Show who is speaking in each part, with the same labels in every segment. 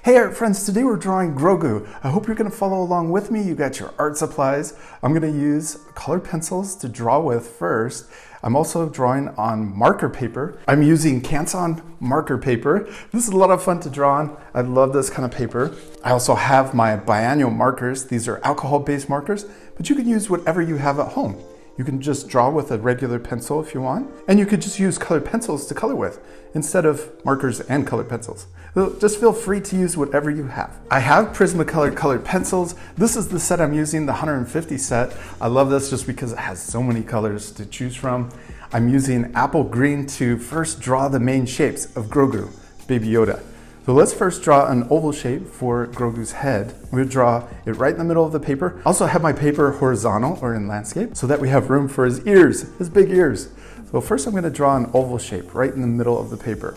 Speaker 1: Hey art friends, today we're drawing Grogu. I hope you're going to follow along with me. You got your art supplies. I'm going to use colored pencils to draw with first. I'm also drawing on marker paper. I'm using Canson marker paper. This is a lot of fun to draw on. I love this kind of paper. I also have my biannual markers. These are alcohol-based markers, but you can use whatever you have at home. You can just draw with a regular pencil if you want, and you could just use colored pencils to color with instead of markers and colored pencils. So just feel free to use whatever you have. I have Prismacolor colored pencils. This is the set I'm using, the 150 set. I love this just because it has so many colors to choose from. I'm using apple green to first draw the main shapes of Grogu, Baby Yoda. So let's first draw an oval shape for Grogu's head. We're gonna draw it right in the middle of the paper. I also have my paper horizontal or in landscape so that we have room for his ears, his big ears. So first I'm gonna draw an oval shape right in the middle of the paper.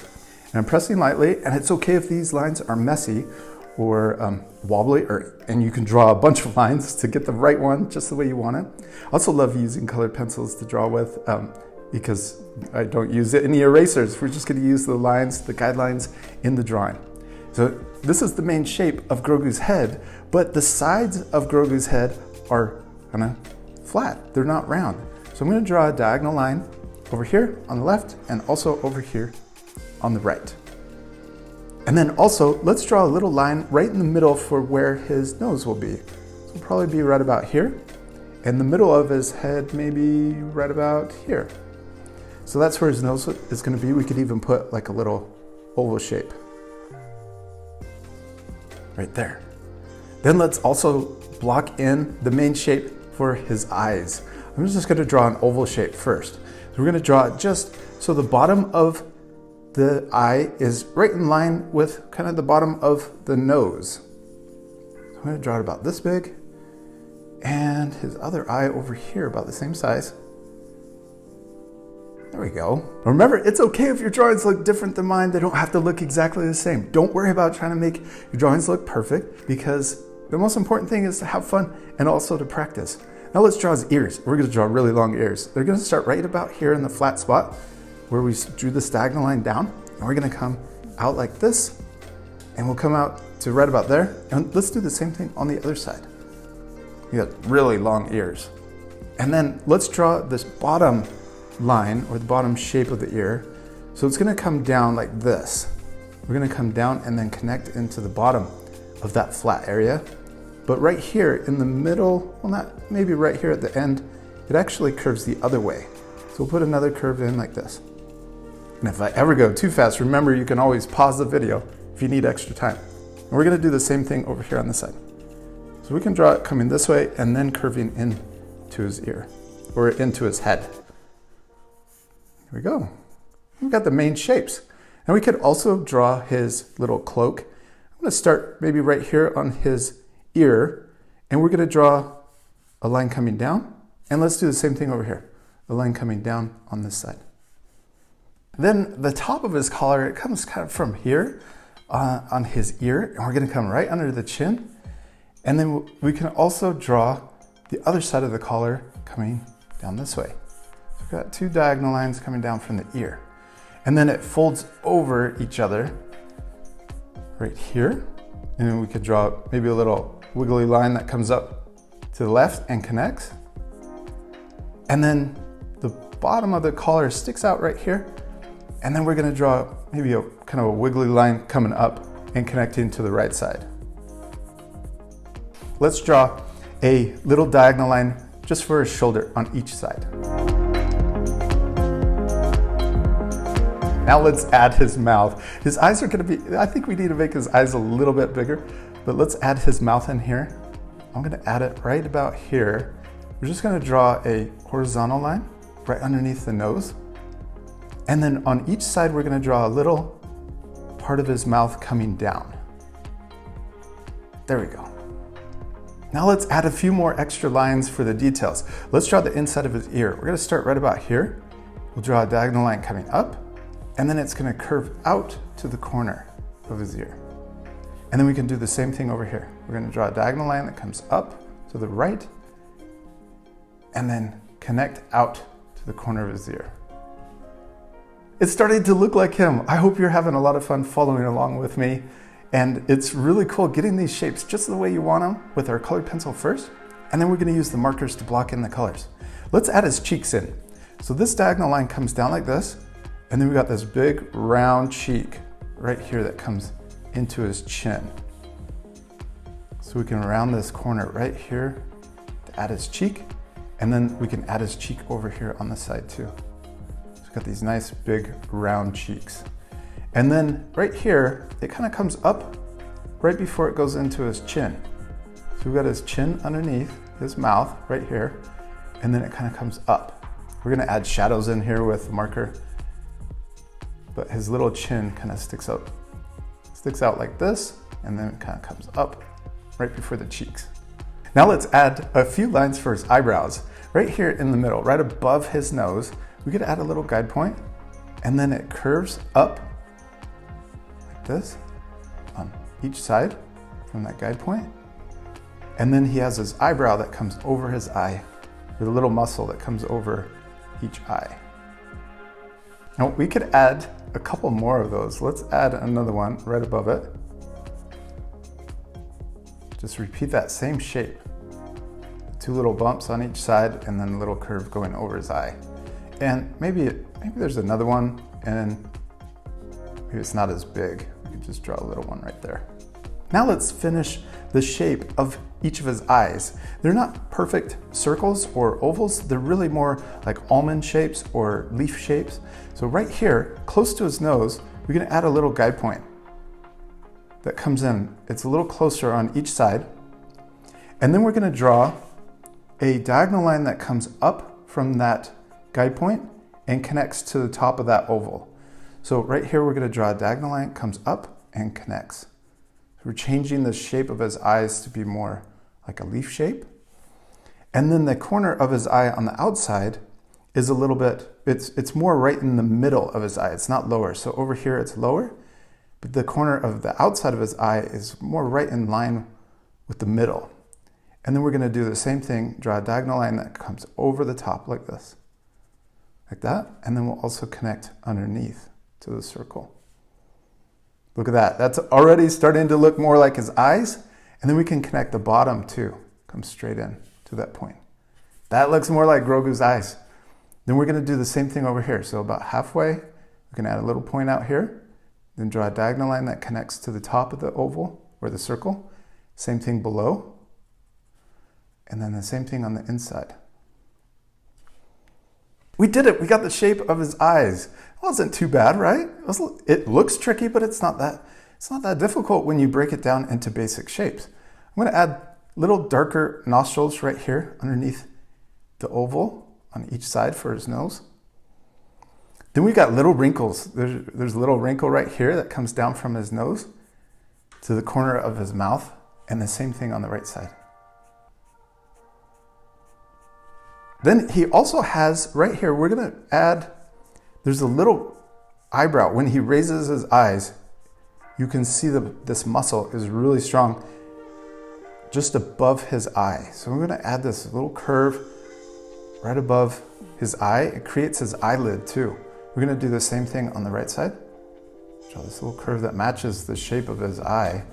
Speaker 1: And I'm pressing lightly, and it's okay if these lines are messy or wobbly, and you can draw a bunch of lines to get the right one just the way you want it. I also love using colored pencils to draw with because I don't use any erasers. We're just gonna use the lines, the guidelines in the drawing. So this is the main shape of Grogu's head, but the sides of Grogu's head are kind of flat. They're not round. So I'm gonna draw a diagonal line over here on the left and also over here on the right. And then also, let's draw a little line right in the middle for where his nose will be. So it'll probably be right about here. And the middle of his head maybe right about here. So that's where his nose is going to be. We could even put like a little oval shape right there. Then let's also block in the main shape for his eyes. I'm just going to draw an oval shape first. So we're going to draw it just so the bottom of the eye is right in line with kind of the bottom of the nose. So I'm going to draw it about this big, and his other eye over here about the same size. There we go. Remember, it's okay if your drawings look different than mine. They don't have to look exactly the same. Don't worry about trying to make your drawings look perfect, because the most important thing is to have fun and also to practice. Now let's draw his ears. We're going to draw really long ears. They're going to start right about here in the flat spot where we drew this diagonal line down. And we're going to come out like this, and we'll come out to right about there. And let's do the same thing on the other side. We got really long ears. And then let's draw this bottom line or the bottom shape of the ear. So it's going to come down like this. We're going to come down and then connect into the bottom of that flat area. But right here in the middle, well, not maybe right here at the end, it actually curves the other way. So we'll put another curve in like this. And if I ever go too fast, remember you can always pause the video if you need extra time. And we're going to do the same thing over here on this side. So we can draw it coming this way and then curving into his ear or into his head. Here we go. We've got the main shapes. And we could also draw his little cloak. I'm going to start maybe right here on his ear, and we're going to draw a line coming down. And let's do the same thing over here. A line coming down on this side. Then the top of his collar, it comes kind of from here on his ear, and we're going to come right under the chin. And then we can also draw the other side of the collar coming down this way. We've got two diagonal lines coming down from the ear. And then it folds over each other right here. And then we could draw maybe a little wiggly line that comes up to the left and connects. And then the bottom of the collar sticks out right here. And then we're going to draw maybe a kind of a wiggly line coming up and connecting to the right side. Let's draw a little diagonal line just for his shoulder on each side. Now let's add his mouth. His eyes are going to be, I think we need to make his eyes a little bit bigger, but let's add his mouth in here. I'm going to add it right about here. We're just going to draw a horizontal line right underneath the nose. And then on each side, we're going to draw a little part of his mouth coming down. There we go. Now let's add a few more extra lines for the details. Let's draw the inside of his ear. We're going to start right about here. We'll draw a diagonal line coming up, and then it's going to curve out to the corner of his ear. And then we can do the same thing over here. We're going to draw a diagonal line that comes up to the right, and then connect out to the corner of his ear. It's starting to look like him. I hope you're having a lot of fun following along with me. And it's really cool getting these shapes just the way you want them with our colored pencil first. And then we're gonna use the markers to block in the colors. Let's add his cheeks in. So this diagonal line comes down like this, and then we got this big round cheek right here that comes into his chin. So we can round this corner right here to add his cheek, and then we can add his cheek over here on the side too. So we've got these nice big round cheeks. And then right here, it kind of comes up right before it goes into his chin. So we've got his chin underneath his mouth right here, and then it kind of comes up. We're gonna add shadows in here with the marker, but his little chin kind of sticks out like this, and then it kind of comes up right before the cheeks. Now let's add a few lines for his eyebrows. Right here in the middle, right above his nose, we could add a little guide point, and then it curves up this on each side from that guide point. And then he has his eyebrow that comes over his eye, with a little muscle that comes over each eye. Now we could add a couple more of those. Let's add another one right above it. Just repeat that same shape. 2 little bumps on each side and then a little curve going over his eye. And maybe there's another one and maybe it's not as big. We could just draw a little one right there. Now let's finish the shape of each of his eyes. They're not perfect circles or ovals. They're really more like almond shapes or leaf shapes. So right here, close to his nose, we're gonna add a little guide point that comes in. It's a little closer on each side. And then we're gonna draw a diagonal line that comes up from that guide point and connects to the top of that oval. So right here, we're gonna draw a diagonal line, comes up and connects. So we're changing the shape of his eyes to be more like a leaf shape. And then the corner of his eye on the outside is a little bit, it's more right in the middle of his eye. It's not lower. So over here, it's lower, but the corner of the outside of his eye is more right in line with the middle. And then we're gonna do the same thing, draw a diagonal line that comes over the top like this, like that. And then we'll also connect underneath to the circle. Look at that. That's already starting to look more like his eyes. And then we can connect the bottom too. Come straight in to that point. That looks more like Grogu's eyes. Then we're going to do the same thing over here. So about halfway, we can add a little point out here. Then draw a diagonal line that connects to the top of the oval or the circle. Same thing below. And then the same thing on the inside. We did it. We got the shape of his eyes. It wasn't too bad, right? It looks tricky, but it's not that difficult when you break it down into basic shapes. I'm going to add little darker nostrils right here underneath the oval on each side for his nose. Then we got little wrinkles. There's a little wrinkle right here that comes down from his nose to the corner of his mouth, and the same thing on the right side. Then he also has, right here, we're gonna add, there's a little eyebrow. When he raises his eyes, you can see this muscle is really strong just above his eye. So we're gonna add this little curve right above his eye. It creates his eyelid too. We're gonna do the same thing on the right side. Draw this little curve that matches the shape of his eye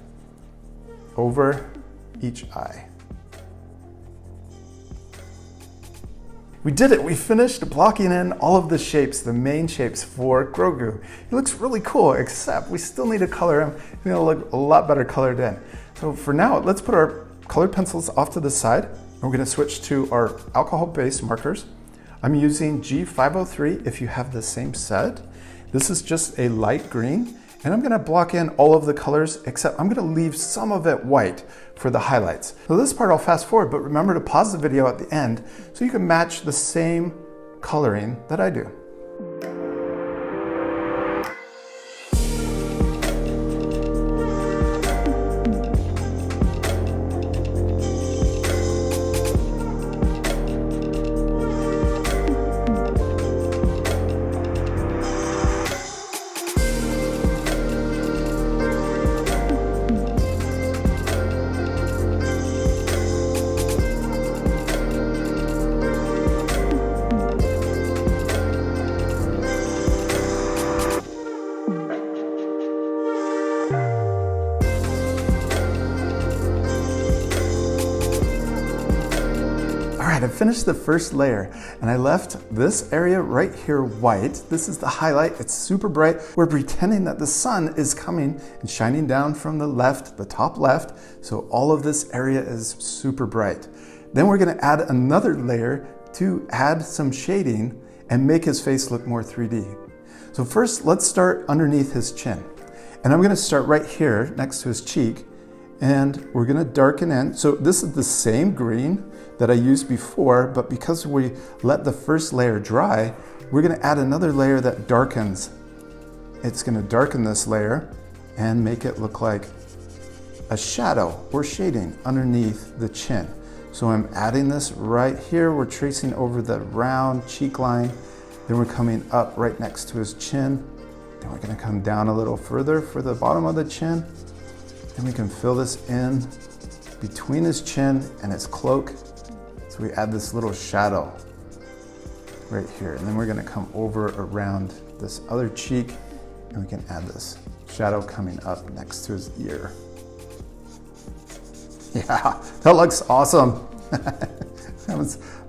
Speaker 1: over each eye. We did it. We finished blocking in all of the shapes, the main shapes for Grogu. He looks really cool, except we still need to color him. He's gonna look a lot better colored in. So for now, let's put our colored pencils off to the side. And we're gonna switch to our alcohol-based markers. I'm using G503 if you have the same set. This is just a light green. And I'm gonna block in all of the colors, except I'm gonna leave some of it white for the highlights. So this part I'll fast forward, but remember to pause the video at the end so you can match the same coloring that I do. right, I finished the first layer and I left this area right here white. This is the highlight. It's super bright. We're pretending that the sun is coming and shining down from the left, the top left. So all of this area is super bright. Then we're gonna add another layer to add some shading and make his face look more 3D. So first, let's start underneath his chin. And I'm gonna start right here next to his cheek, and we're gonna darken in. So this is the same green that I used before, but because we let the first layer dry, we're gonna add another layer that darkens. It's gonna darken this layer and make it look like a shadow or shading underneath the chin. So I'm adding this right here. We're tracing over the round cheek line. Then we're coming up right next to his chin. Then we're gonna come down a little further for the bottom of the chin. Then we can fill this in between his chin and his cloak. So we add this little shadow right here. And then we're gonna come over around this other cheek and we can add this shadow coming up next to his ear. Yeah, that looks awesome.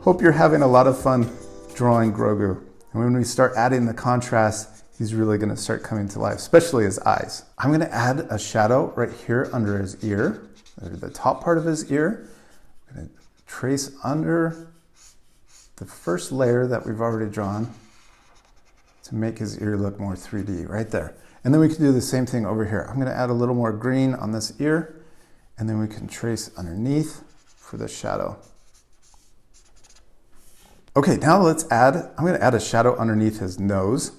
Speaker 1: Hope you're having a lot of fun drawing Grogu. And when we start adding the contrast, he's really gonna start coming to life, especially his eyes. I'm gonna add a shadow right here under his ear, or the top part of his ear. I'm gonna trace under the first layer that we've already drawn to make his ear look more 3D right there. And then we can do the same thing over here. I'm gonna add a little more green on this ear, and then we can trace underneath for the shadow. Okay, now I'm gonna add a shadow underneath his nose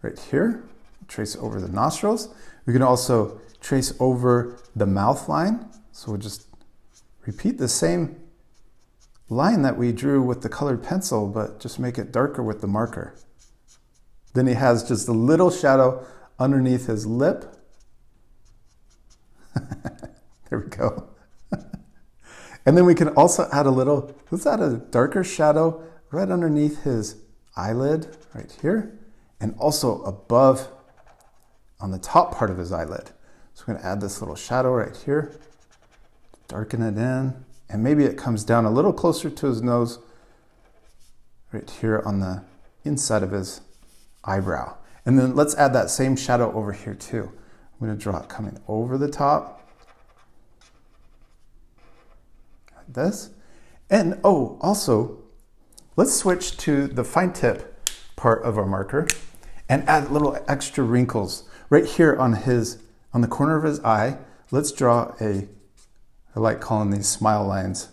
Speaker 1: right here. Trace over the nostrils. We can also trace over the mouth line. So we'll just repeat the same line that we drew with the colored pencil, but just make it darker with the marker. Then he has just a little shadow underneath his lip. There we go. And then we can also add let's add a darker shadow right underneath his eyelid right here, and also above on the top part of his eyelid. So we're gonna add this little shadow right here, darken it in, and maybe it comes down a little closer to his nose right here on the inside of his eyebrow. And then let's add that same shadow over here too. I'm gonna draw it coming over the top, like this. And also, let's switch to the fine tip part of our marker and add little extra wrinkles right here on the corner of his eye. Let's draw I like calling these smile lines,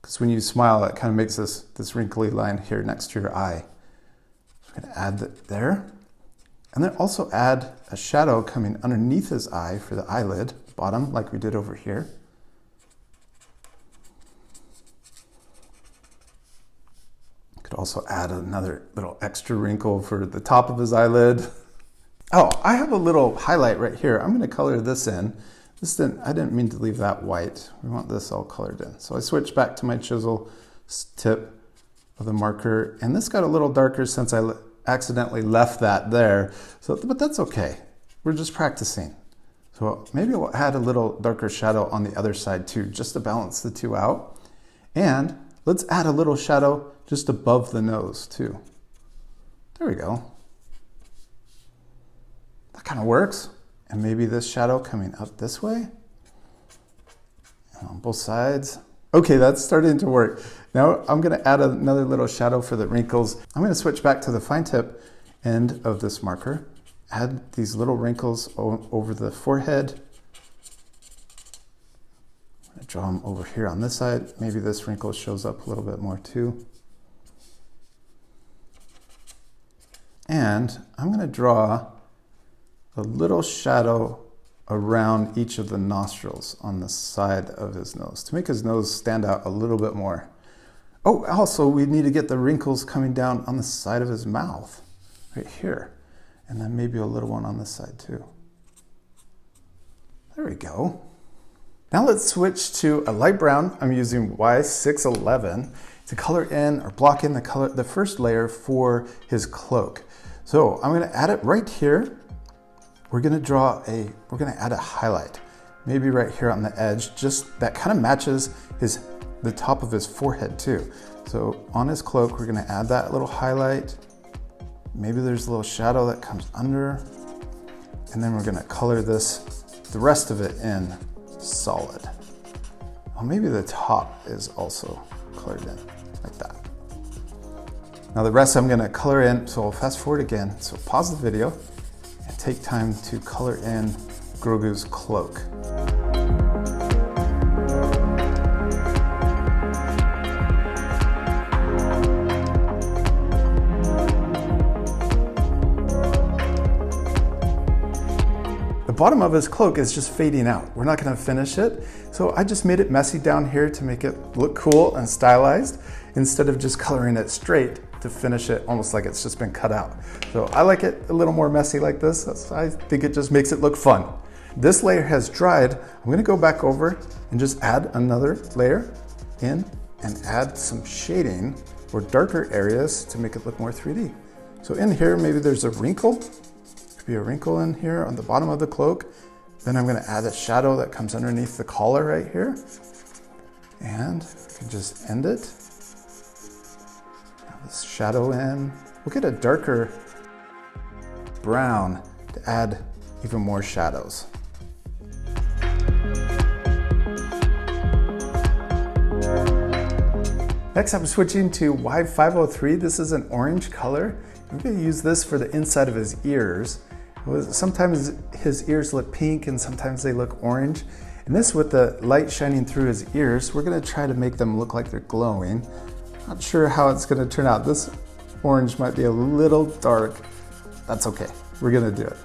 Speaker 1: because when you smile, it kind of makes this wrinkly line here next to your eye. So we're gonna add that there. And then also add a shadow coming underneath his eye for the eyelid, bottom, like we did over here. Could also add another little extra wrinkle for the top of his eyelid. Oh, I have a little highlight right here. I'm gonna color this in. I didn't mean to leave that white. We want this all colored in. So I switched back to my chisel tip of the marker, and this got a little darker since I accidentally left that there. But that's okay. We're just practicing. So maybe we'll add a little darker shadow on the other side too, just to balance the two out. And let's add a little shadow just above the nose too. There we go. That kind of works. And maybe this shadow coming up this way and on both sides. Okay, that's starting to work. Now I'm gonna add another little shadow for the wrinkles. I'm gonna switch back to the fine tip end of this marker. Add these little wrinkles over the forehead. I'm gonna draw them over here on this side. Maybe this wrinkle shows up a little bit more too. And I'm gonna draw a little shadow around each of the nostrils on the side of his nose to make his nose stand out a little bit more. Oh, also we need to get the wrinkles coming down on the side of his mouth, right here. And then maybe a little one on this side too. There we go. Now let's switch to a light brown. I'm using Y611 to color in or block in the first layer for his cloak. So I'm gonna add it right here. We're gonna add a highlight, maybe right here on the edge, just that kind of matches his the top of his forehead too. So on his cloak, we're gonna add that little highlight. Maybe there's a little shadow that comes under, and then we're gonna color this, the rest of it in solid. Well, maybe the top is also colored in like that. Now the rest I'm gonna color in, so I'll fast forward again. So pause the video and take time to color in Grogu's cloak. The bottom of his cloak is just fading out. We're not gonna finish it. So I just made it messy down here to make it look cool and stylized instead of just coloring it straight to finish it almost like it's just been cut out. So I like it a little more messy like this. I think it just makes it look fun. This layer has dried. I'm gonna go back over and just add another layer in and add some shading or darker areas to make it look more 3D. So in here, maybe there's a wrinkle. Be a wrinkle in here on the bottom of the cloak. Then I'm gonna add a shadow that comes underneath the collar right here. And I can just end it. Add this shadow in. We'll get a darker brown to add even more shadows. Next, I'm switching to Y503. This is an orange color. I'm gonna use this for the inside of his ears. Sometimes his ears look pink and sometimes they look orange. And this, with the light shining through his ears, we're gonna try to make them look like they're glowing. Not sure how it's gonna turn out. This orange might be a little dark. That's okay, we're gonna do it.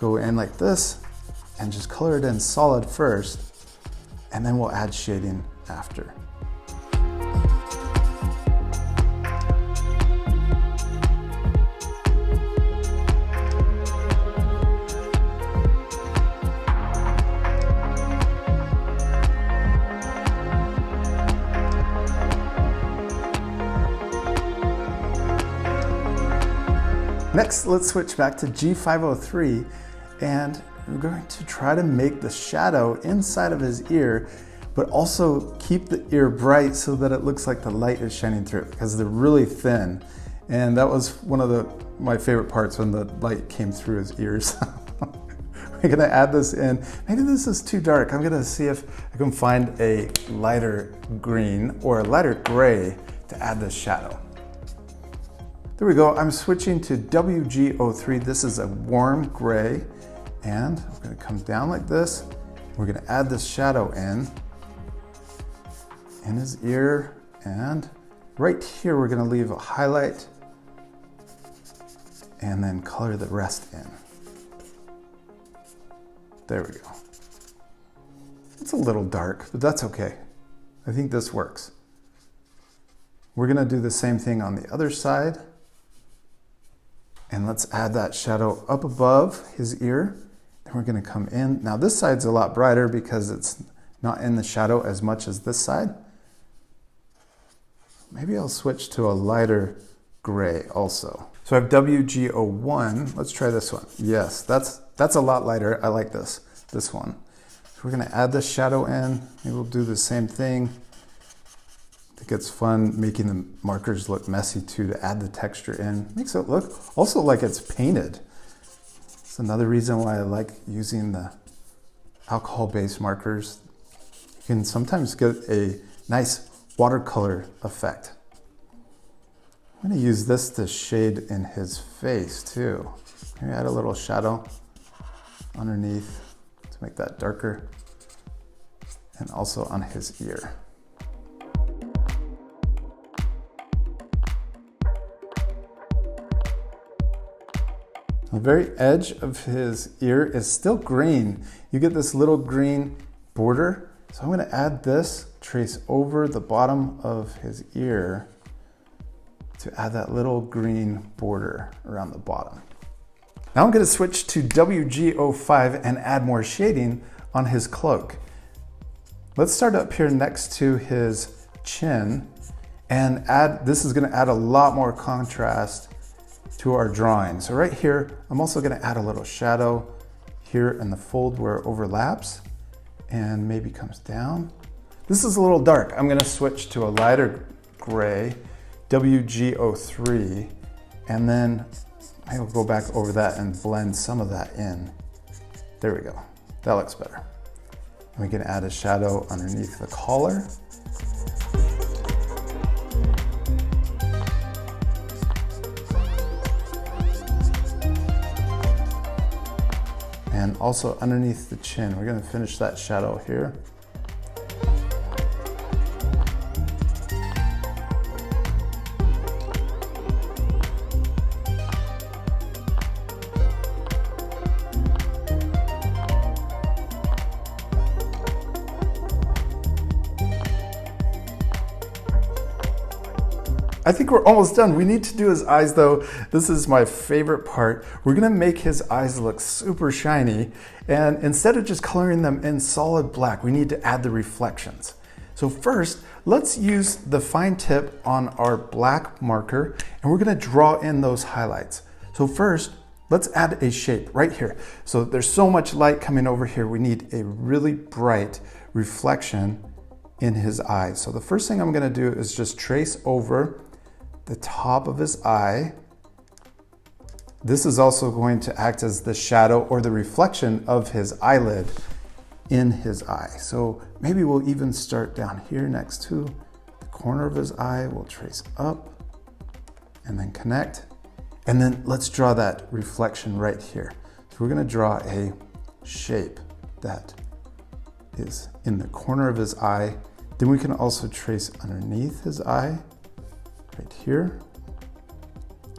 Speaker 1: We'll go in like this and just color it in solid first, and then we'll add shading after. Next, let's switch back to G503, and we're going to try to make the shadow inside of his ear, but also keep the ear bright so that it looks like the light is shining through, because they're really thin. And that was one of my favorite parts, when the light came through his ears. We're gonna add this in. Maybe this is too dark. I'm gonna see if I can find a lighter green or a lighter gray to add this shadow. There we go. I'm switching to WG03. This is a warm gray, and I'm gonna come down like this. We're gonna add this shadow in his ear, and right here we're gonna leave a highlight and then color the rest in. There we go. It's a little dark, but that's okay. I think this works. We're gonna do the same thing on the other side. And let's add that shadow up above his ear. Then we're gonna come in. Now this side's a lot brighter because it's not in the shadow as much as this side. Maybe I'll switch to a lighter gray also. So I have WG01. Let's try this one. Yes, that's a lot lighter. I like this one. So we're gonna add the shadow in. Maybe we'll do the same thing. I think it's fun making the markers look messy too, to add the texture in. Makes it look also like it's painted. It's another reason why I like using the alcohol-based markers. You can sometimes get a nice watercolor effect. I'm gonna use this to shade in his face too. Maybe add a little shadow underneath to make that darker, and also on his ear. The very edge of his ear is still green. You get this little green border. So I'm gonna add this, trace over the bottom of his ear to add that little green border around the bottom. Now I'm gonna switch to WG05 and add more shading on his cloak. Let's start up here next to his chin and this is gonna add a lot more contrast to our drawing. So right here, I'm also gonna add a little shadow here in the fold where it overlaps and maybe comes down. This is a little dark. I'm gonna switch to a lighter gray, WG03, and then I will go back over that and blend some of that in. There we go, that looks better. And we can add a shadow underneath the collar. And also underneath the chin, we're gonna finish that shadow here. I think we're almost done. We need to do his eyes though. This is my favorite part. We're gonna make his eyes look super shiny, and instead of just coloring them in solid black, we need to add the reflections. So first, let's use the fine tip on our black marker, and we're gonna draw in those highlights. So first, let's add a shape right here. So there's so much light coming over here, we need a really bright reflection in his eyes. So the first thing I'm gonna do is just trace over the top of his eye. This is also going to act as the shadow or the reflection of his eyelid in his eye. So maybe we'll even start down here next to the corner of his eye. We'll trace up and then connect. And then let's draw that reflection right here. So we're gonna draw a shape that is in the corner of his eye. Then we can also trace underneath his eye, right here.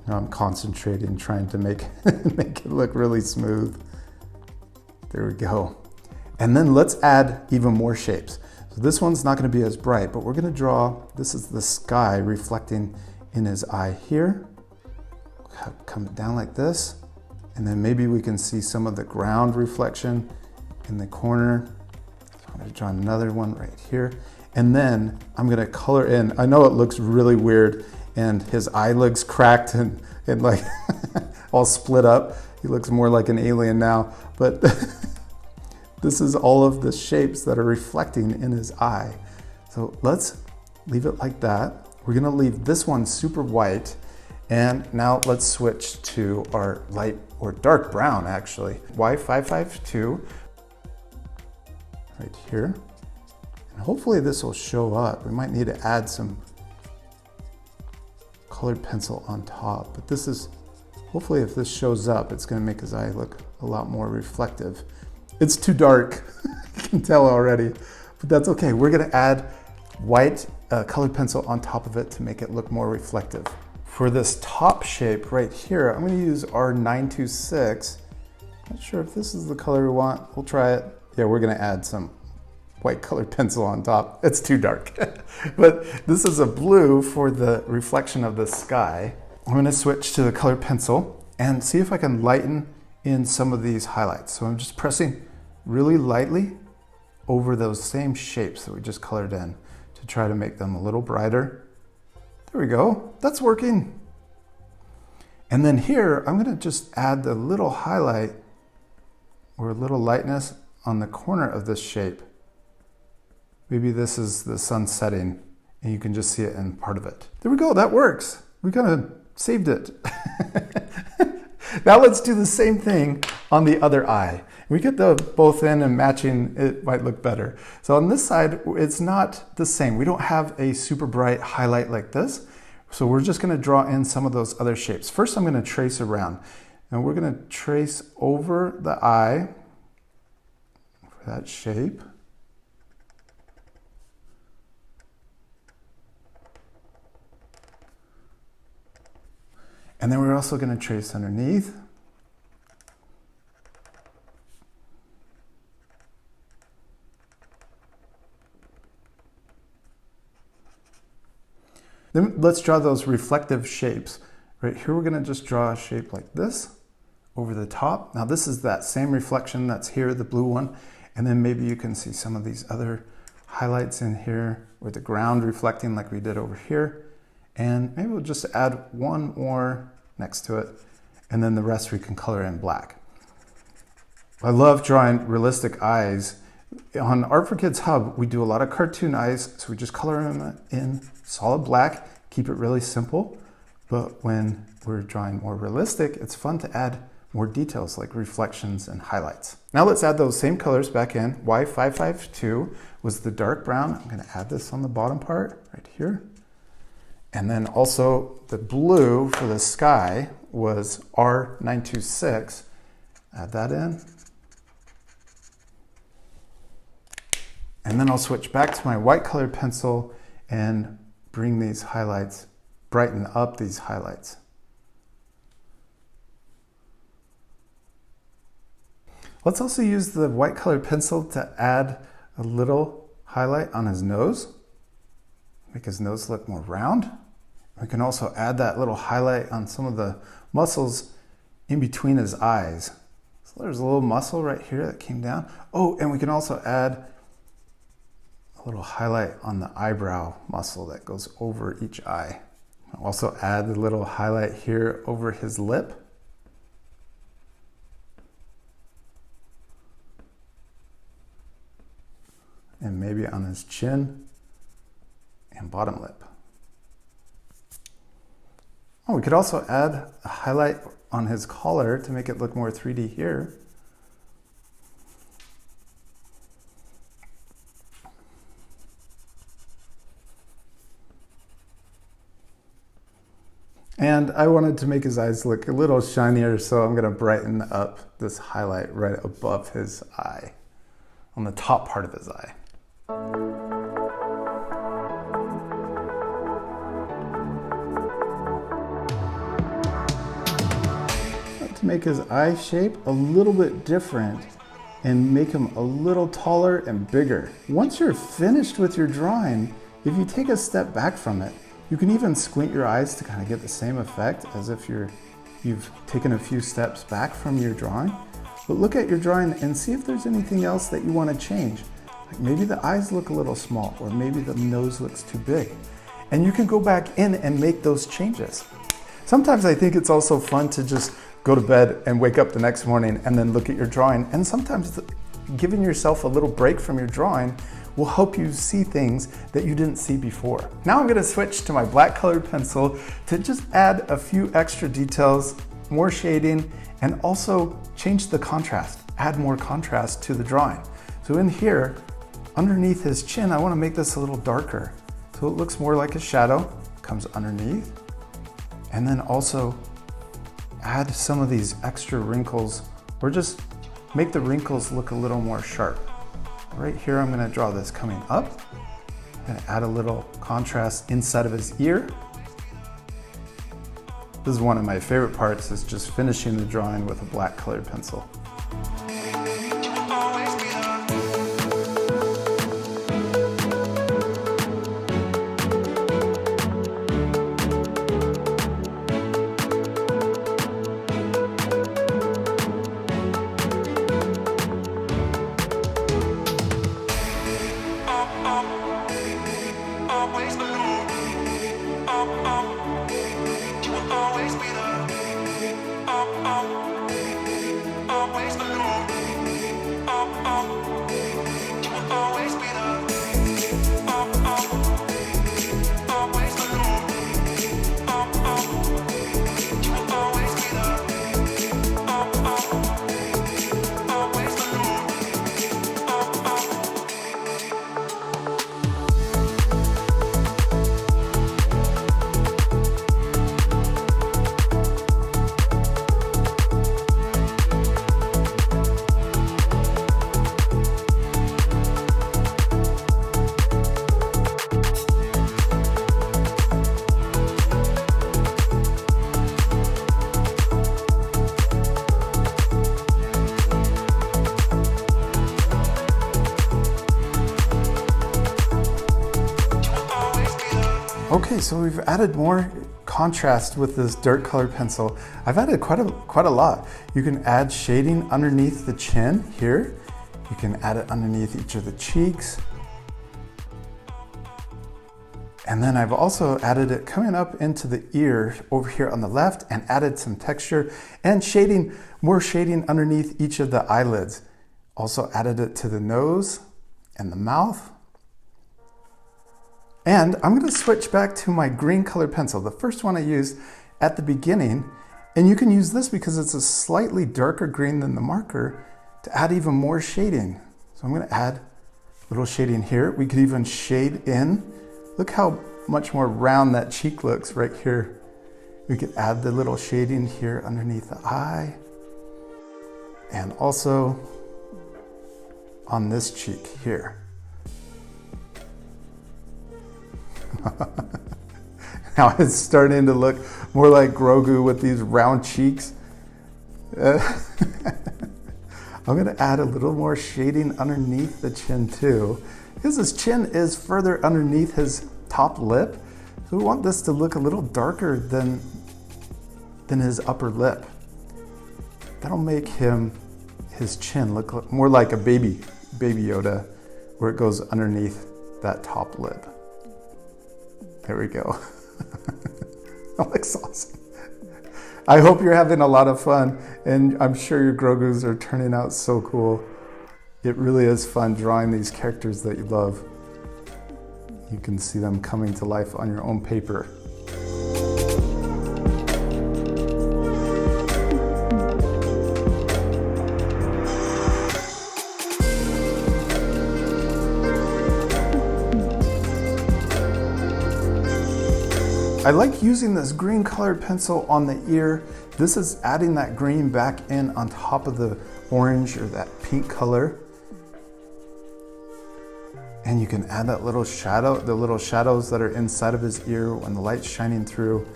Speaker 1: Now I'm concentrating, trying to make it look really smooth. There we go. And then let's add even more shapes. So this one's not gonna be as bright, but we're gonna draw, this is the sky reflecting in his eye here. Come down like this. And then maybe we can see some of the ground reflection in the corner. So I'm gonna draw another one right here. And then I'm gonna color in, I know it looks really weird and his eye looks cracked and like all split up. He looks more like an alien now, but this is all of the shapes that are reflecting in his eye. So let's leave it like that. We're gonna leave this one super white. And now let's switch to our light or dark brown actually. Y552, right here. Hopefully this will show up. We might need to add some colored pencil on top, but this is, hopefully if this shows up, it's gonna make his eye look a lot more reflective. It's too dark, you can tell already, but that's okay. We're gonna add white colored pencil on top of it to make it look more reflective. For this top shape right here, I'm gonna use our 926. Not sure if this is the color we want. We'll try it. Yeah, we're gonna add some white colored pencil on top. It's too dark. But this is a blue for the reflection of the sky. I'm gonna switch to the colored pencil and see if I can lighten in some of these highlights. So I'm just pressing really lightly over those same shapes that we just colored in to try to make them a little brighter. There we go, that's working. And then here, I'm gonna just add the little highlight or a little lightness on the corner of this shape. Maybe this is the sun setting and you can just see it in part of it. There we go, that works. We kind of saved it. Now let's do the same thing on the other eye. We get the both in and matching, it might look better. So on this side, it's not the same. We don't have a super bright highlight like this. So we're just gonna draw in some of those other shapes. First, I'm gonna trace around. And we're gonna trace over the eye for that shape. And then we're also going to trace underneath. Then let's draw those reflective shapes. Right here we're going to just draw a shape like this over the top. Now this is that same reflection that's here, the blue one. And then maybe you can see some of these other highlights in here with the ground reflecting like we did over here. And maybe we'll just add one more next to it, and then the rest we can color in black. I love drawing realistic eyes On Art for Kids Hub, we do a lot of cartoon eyes, so we just color them in solid black, keep it really simple. But when we're drawing more realistic, it's fun to add more details like reflections and highlights. Now let's add those same colors back in. Y552 was the dark brown. I'm going to add this on the bottom part right here. And then also the blue for the sky was R926. Add that in. And then I'll switch back to my white colored pencil and bring these highlights, brighten up these highlights. Let's also use the white colored pencil to add a little highlight on his nose, make his nose look more round. We can also add that little highlight on some of the muscles in between his eyes. So there's a little muscle right here that came down. Oh, and we can also add a little highlight on the eyebrow muscle that goes over each eye. I'll also add the little highlight here over his lip. And maybe on his chin and bottom lip. Oh, we could also add a highlight on his collar to make it look more 3D here. And I wanted to make his eyes look a little shinier, so I'm going to brighten up this highlight right above his eye, on the top part of his eye. To make his eye shape a little bit different and make him a little taller and bigger. Once you're finished with your drawing, if you take a step back from it, you can even squint your eyes to kind of get the same effect as if you've taken a few steps back from your drawing. But look at your drawing and see if there's anything else that you want to change. Like maybe the eyes look a little small, or maybe the nose looks too big. And you can go back in and make those changes. Sometimes I think it's also fun to just go to bed and wake up the next morning and then look at your drawing. And sometimes giving yourself a little break from your drawing will help you see things that you didn't see before. Now I'm going to switch to my black colored pencil to just add a few extra details, more shading, and also change the contrast, add more contrast to the drawing. So in here, underneath his chin, I want to make this a little darker. So it looks more like a shadow, comes underneath. And then also add some of these extra wrinkles, or just make the wrinkles look a little more sharp. Right here, I'm going to draw this coming up. I'm going to add a little contrast inside of his ear. This is one of my favorite parts, is just finishing the drawing with a black colored pencil. Okay, so we've added more contrast with this dark colored pencil. I've added quite a lot. You can add shading underneath the chin here. You can add it underneath each of the cheeks. And then I've also added it coming up into the ear over here on the left, and added some texture and shading, more shading underneath each of the eyelids. Also added it to the nose and the mouth. And I'm going to switch back to my green colored pencil, the first one I used at the beginning. And you can use this because it's a slightly darker green than the marker to add even more shading. So I'm going to add a little shading here. We could even shade in. Look how much more round that cheek looks right here. We could add the little shading here underneath the eye. And also on this cheek here. Now it's starting to look more like Grogu with these round cheeks. I'm gonna add a little more shading underneath the chin too, because his chin is further underneath his top lip. So we want this to look a little darker than his upper lip. That'll make his chin look more like a baby Yoda, where it goes underneath that top lip. There we go. That looks awesome. I hope you're having a lot of fun, and I'm sure your Grogus are turning out so cool. It really is fun drawing these characters that you love. You can see them coming to life on your own paper. I like using this green colored pencil on the ear. This is adding that green back in on top of the orange or that pink color. And you can add that little shadow, the little shadows that are inside of his ear when the light's shining through.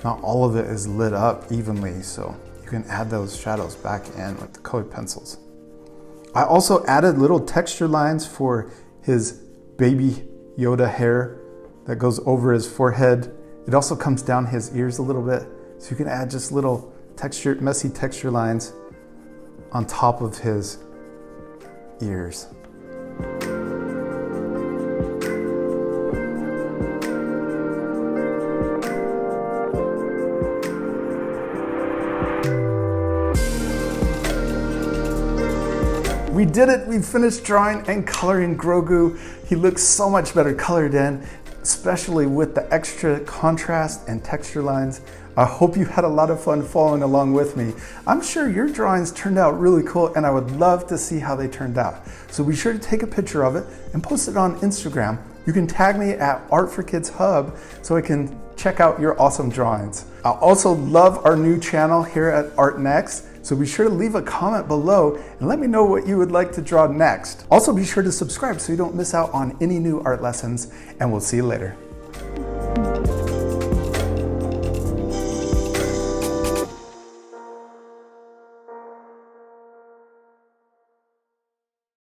Speaker 1: Not all of it is lit up evenly, so you can add those shadows back in with the colored pencils. I also added little texture lines for his baby Yoda hair that goes over his forehead. It also comes down his ears a little bit. So you can add just little messy texture lines on top of his ears. We did it, we finished drawing and coloring Grogu. He looks so much better colored in, especially with the extra contrast and texture lines. I hope you had a lot of fun following along with me. I'm sure your drawings turned out really cool, and I would love to see how they turned out. So be sure to take a picture of it and post it on Instagram. You can tag me at Art for Kids Hub so I can check out your awesome drawings. I also love our new channel here at Art Next. So be sure to leave a comment below and let me know what you would like to draw next. Also be sure to subscribe so you don't miss out on any new art lessons, and we'll see you later.